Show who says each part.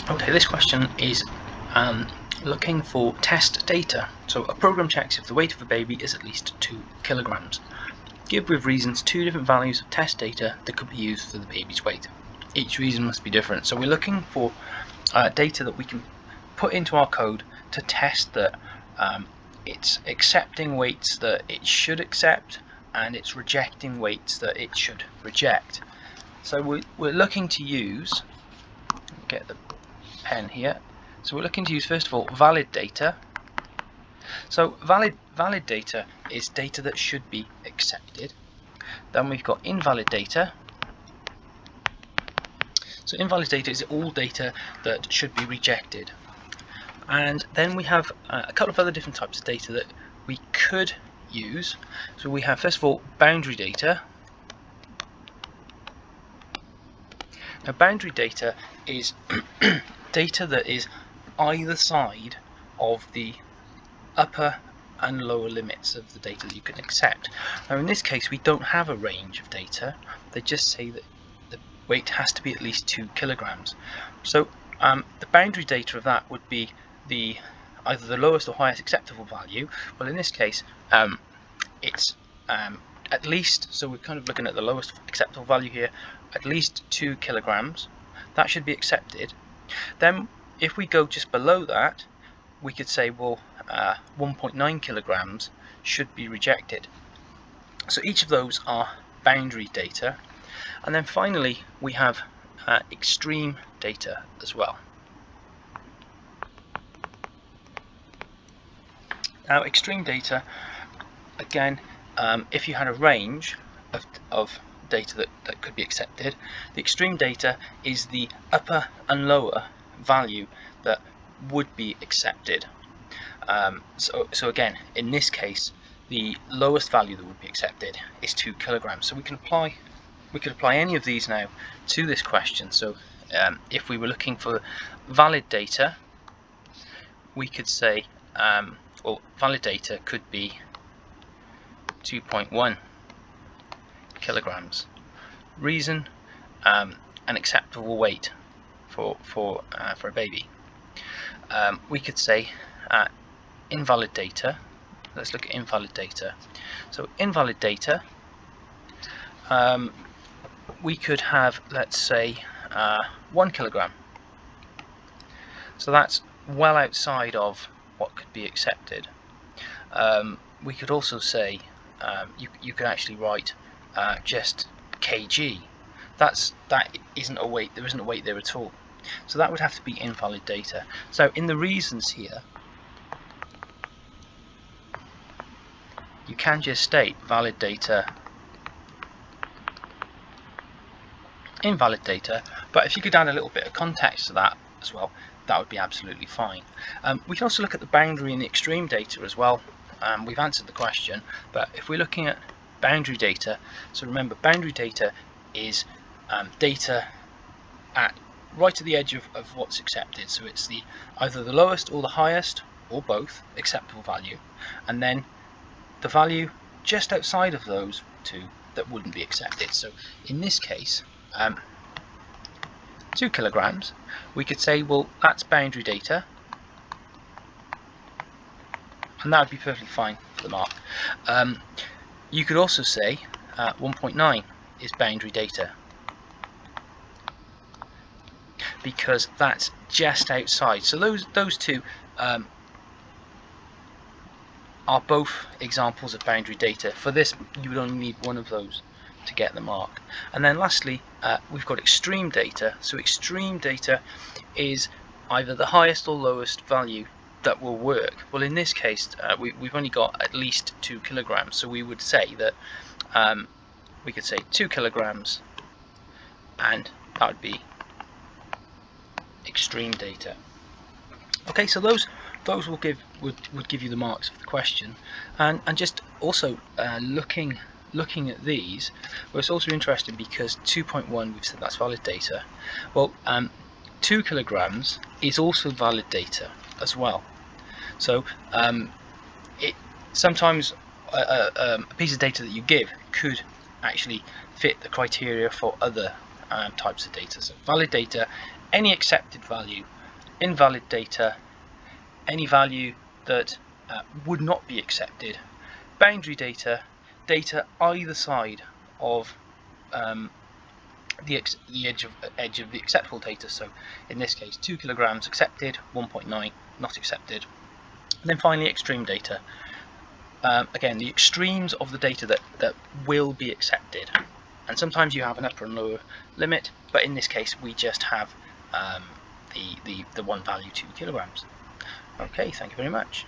Speaker 1: Okay, this question is looking for test data. So a program checks if the weight of a baby is at least 2 kilograms. Give with reasons 2 different values of test data that could be used for the baby's weight. Each reason must be different. So we're looking for data that we can put into our code to test that it's accepting weights that it should accept and it's rejecting weights that it should reject. So we're looking to use, get the pen here, so we're looking to use first of all valid data. So valid data is data that should be accepted. Then we've got invalid data. So invalid data is all data that should be rejected. And then we have a couple of other different types of data that we could use. So we have first of all boundary data. Now boundary data is data that is either side of the upper and lower limits of the data that you can accept. Now in this case we don't have a range of data, they just say that the weight has to be at least 2 kilograms. So the boundary data of that would be either the lowest or highest acceptable value. Well, in this case it's at least, so we're kind of looking at the lowest acceptable value here, at least 2 kilograms. That should be accepted. Then if we go just below that, we could say, well, 1.9 kilograms should be rejected. So each of those are boundary data. And then finally we have extreme data as well. Now extreme data, again, if you had a range of data that could be accepted, the extreme data is the upper and lower value that would be accepted. So again, in this case, the lowest value that would be accepted is 2 kilograms. So we could apply any of these now to this question. So if we were looking for valid data, we could say, well, valid data could be 2.1 kilograms. Reason, an acceptable weight for a baby. We could say invalid data. Let's look at invalid data. So invalid data, we could have, let's say, 1 kilogram. So that's well outside of what could be accepted. We could also say, you could actually write just kg. That isn't a weight. There isn't a weight there at all. So that would have to be invalid data. So in the reasons here, you can just state valid data, invalid data, but if you could add a little bit of context to that as well, that would be absolutely fine. We can also look at the boundary and the extreme data as well. We've answered the question, but if we're looking at boundary data, so remember, boundary data is data right at the edge of what's accepted. So it's either the lowest or the highest, or both, acceptable value, and then the value just outside of those two that wouldn't be accepted. So in this case, 2 kilograms, we could say, well, that's boundary data, and that would be perfectly fine for the mark. You could also say 1.9 is boundary data, because that's just outside. So those two are both examples of boundary data. For this, you would only need one of those to get the mark. And then lastly, we've got extreme data. So extreme data is either the highest or lowest value that will work. Well, in this case, we've only got at least 2 kilograms. So we would say that we could say 2 kilograms, and that would be extreme data. Okay, so those would give you the marks for the question, and just also looking at these, well, it's also interesting because 2.1, we've said that's valid data. Well, 2 kilograms is also valid data as well. So sometimes a piece of data that you give could actually fit the criteria for other types of data. So valid data, any accepted value invalid data, any value that would not be accepted, boundary data, data either side of the edge of the acceptable data. So in this case, 2 kilograms accepted, 1.9 not accepted. And then finally, extreme data. Again, the extremes of the data that will be accepted. And sometimes you have an upper and lower limit, but in this case we just have the one value, 2 kilograms. Okay, thank you very much.